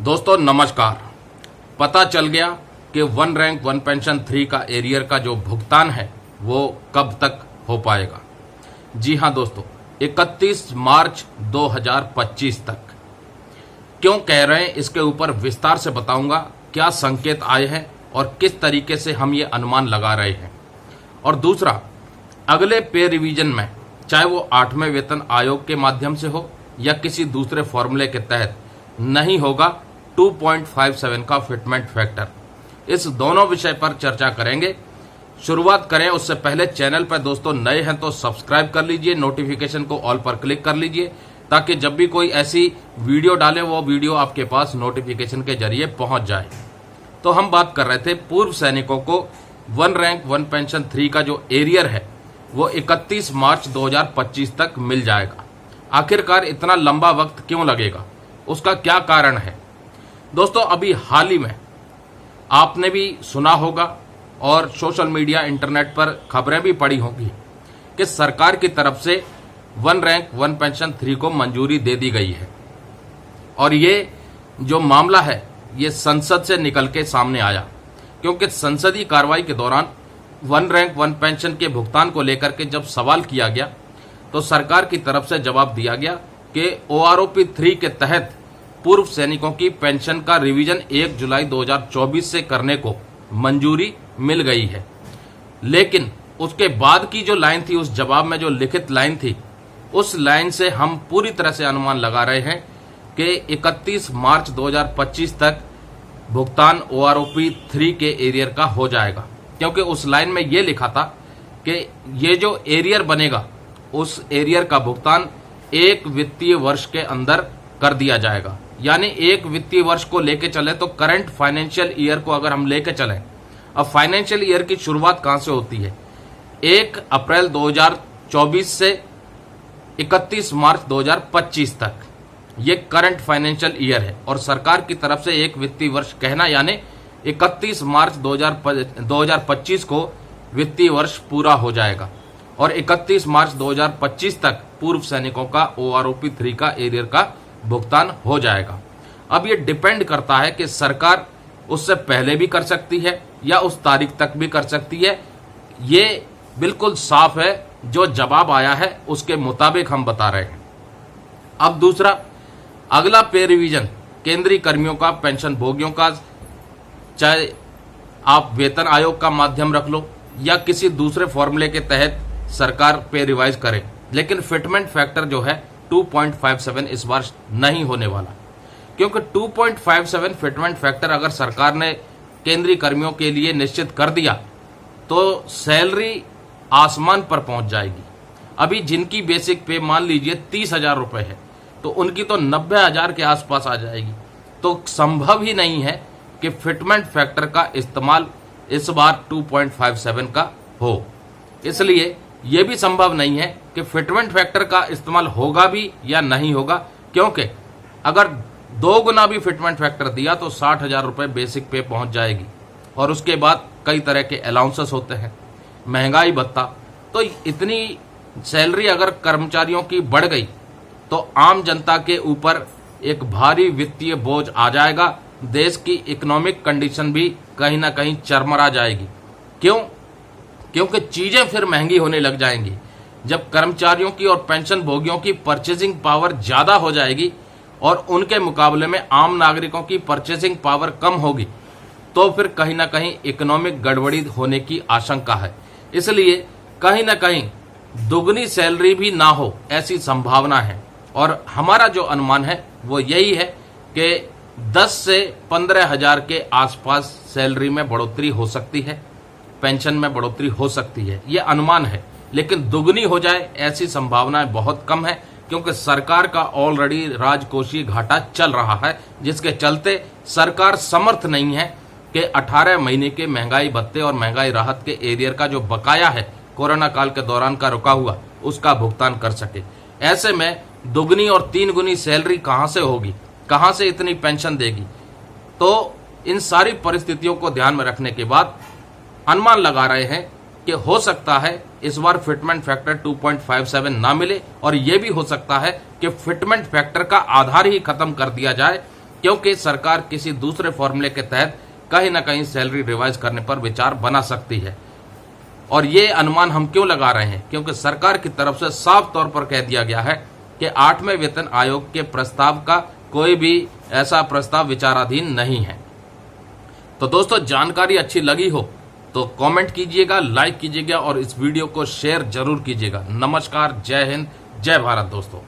दोस्तों नमस्कार। पता चल गया कि वन रैंक वन पेंशन 3 का एरियर का जो भुगतान है वो कब तक हो पाएगा। जी हां दोस्तों, 31 मार्च 2025 तक। क्यों कह रहे हैं इसके ऊपर विस्तार से बताऊंगा, क्या संकेत आए हैं और किस तरीके से हम ये अनुमान लगा रहे हैं। और दूसरा, अगले पे रिवीजन में चाहे वो 8वें वेतन आयोग के माध्यम से हो या किसी दूसरे फॉर्मूले के तहत नहीं होगा 2.57 का फिटमेंट फैक्टर। इस दोनों विषय पर चर्चा करेंगे। शुरुआत करें उससे पहले चैनल पर दोस्तों नए हैं तो सब्सक्राइब कर लीजिए, नोटिफिकेशन को ऑल पर क्लिक कर लीजिए ताकि जब भी कोई ऐसी वीडियो डाले वो वीडियो आपके पास नोटिफिकेशन के जरिए पहुंच जाए। तो हम बात कर रहे थे पूर्व सैनिकों को वन रैंक वन पेंशन 3 का जो एरियर है वो 31 मार्च 2025 तक मिल जाएगा। आखिरकार इतना लंबा वक्त क्यों लगेगा, उसका क्या कारण है। दोस्तों अभी हाल ही में आपने भी सुना होगा और सोशल मीडिया इंटरनेट पर खबरें भी पड़ी होंगी कि सरकार की तरफ से वन रैंक वन पेंशन 3 को मंजूरी दे दी गई है। और ये जो मामला है ये संसद से निकल के सामने आया, क्योंकि संसदीय कार्रवाई के दौरान वन रैंक वन पेंशन के भुगतान को लेकर के जब सवाल किया गया तो सरकार की तरफ से जवाब दिया गया कि OROP 3 के तहत पूर्व सैनिकों की पेंशन का रिवीजन 1 जुलाई 2024 से करने को मंजूरी मिल गई है। लेकिन उसके बाद की जो लाइन थी, उस जवाब में जो लिखित लाइन थी, उस लाइन से हम पूरी तरह से अनुमान लगा रहे हैं कि 31 मार्च 2025 तक भुगतान OROP 3 के एरियर का हो जाएगा। क्योंकि उस लाइन में ये लिखा था कि ये जो एरियर बनेगा उस एरियर का भुगतान एक वित्तीय वर्ष के अंदर कर दिया जाएगा। यानी एक वित्तीय वर्ष को लेके चले तो करंट फाइनेंशियल ईयर को अगर हम लेके चलें, अब फाइनेंशियल ईयर की शुरुआत कहां से होती है, 1 अप्रैल 2024 से 31 मार्च 2025 तक ये करंट फाइनेंशियल ईयर है। और सरकार की तरफ से एक वित्तीय वर्ष कहना यानी 31 मार्च 2025 को वित्तीय वर्ष पूरा हो जाएगा और 31 मार्च 2025 तक पूर्व सैनिकों का OROP 3 का एरियर का भुगतान हो जाएगा। अब ये डिपेंड करता है कि सरकार उससे पहले भी कर सकती है या उस तारीख तक भी कर सकती है। ये बिल्कुल साफ है, जो जवाब आया है उसके मुताबिक हम बता रहे हैं। अब दूसरा, अगला पे रिवीजन केंद्रीय कर्मियों का, पेंशन भोगियों का, चाहे आप वेतन आयोग का माध्यम रख लो या किसी दूसरे फॉर्मूले के तहत सरकार पे रिवाइज करे, लेकिन फिटमेंट फैक्टर जो है 2.57 इस बार नहीं होने वाला। क्योंकि 2.57 फिटमेंट फैक्टर अगर सरकार ने केंद्रीय कर्मियों के लिए निश्चित कर दिया तो सैलरी आसमान पर पहुंच जाएगी। अभी जिनकी बेसिक पे मान लीजिए 30,000 रुपए है तो उनकी तो 90,000 के आसपास आ जाएगी। तो संभव ही नहीं है कि फिटमेंट फैक्टर का इस्तेमाल इस बार 2.57 का हो। इसलिए यह भी संभव नहीं है कि फिटमेंट फैक्टर का इस्तेमाल होगा भी या नहीं होगा, क्योंकि अगर 2 गुना भी फिटमेंट फैक्टर दिया तो 60,000 रुपए बेसिक पे पहुंच जाएगी। और उसके बाद कई तरह के अलाउंसेस होते हैं, महंगाई भत्ता। तो इतनी सैलरी अगर कर्मचारियों की बढ़ गई तो आम जनता के ऊपर एक भारी वित्तीय बोझ आ जाएगा। देश की इकोनॉमिक कंडीशन भी कहीं ना कहीं चरमरा जाएगी। क्यों? क्योंकि चीजें फिर महंगी होने लग जाएंगी। जब कर्मचारियों की और पेंशन भोगियों की परचेजिंग पावर ज्यादा हो जाएगी और उनके मुकाबले में आम नागरिकों की परचेजिंग पावर कम होगी तो फिर कहीं ना कहीं इकोनॉमिक गड़बड़ी होने की आशंका है। इसलिए कहीं ना कहीं दुगनी सैलरी भी ना हो ऐसी संभावना है। और हमारा जो अनुमान है वो यही है कि 10 से 15,000 के आसपास सैलरी में बढ़ोतरी हो सकती है, पेंशन में बढ़ोतरी हो सकती है, ये अनुमान है। लेकिन दुगनी हो जाए ऐसी संभावनाएं बहुत कम है, क्योंकि सरकार का ऑलरेडी राजकोषीय घाटा चल रहा है, जिसके चलते सरकार समर्थ नहीं है कि 18 महीने के महंगाई भत्ते और महंगाई राहत के एरियर का जो बकाया है कोरोना काल के दौरान का रुका हुआ, उसका भुगतान कर सके। ऐसे में दुगनी और 3 गुनी सैलरी कहां से होगी, कहां से इतनी पेंशन देगी। तो इन सारी परिस्थितियों को ध्यान में रखने के बाद अनुमान लगा रहे हैं कि हो सकता है इस बार फिटमेंट फैक्टर 2.57 ना मिले और यह भी हो सकता है कि फिटमेंट फैक्टर का आधार ही खत्म कर दिया जाए क्योंकि सरकार किसी दूसरे फॉर्मूले के तहत कहीं ना कहीं सैलरी रिवाइज करने पर विचार बना सकती है। और ये अनुमान हम क्यों लगा रहे हैं, क्योंकि सरकार की तरफ से साफ तौर पर कह दिया गया है कि 8वें वेतन आयोग के प्रस्ताव का कोई भी ऐसा प्रस्ताव विचाराधीन नहीं है। तो दोस्तों, जानकारी अच्छी लगी हो तो कमेंट कीजिएगा, लाइक कीजिएगा और इस वीडियो को शेयर जरूर कीजिएगा। नमस्कार, जय हिंद, जय भारत दोस्तों।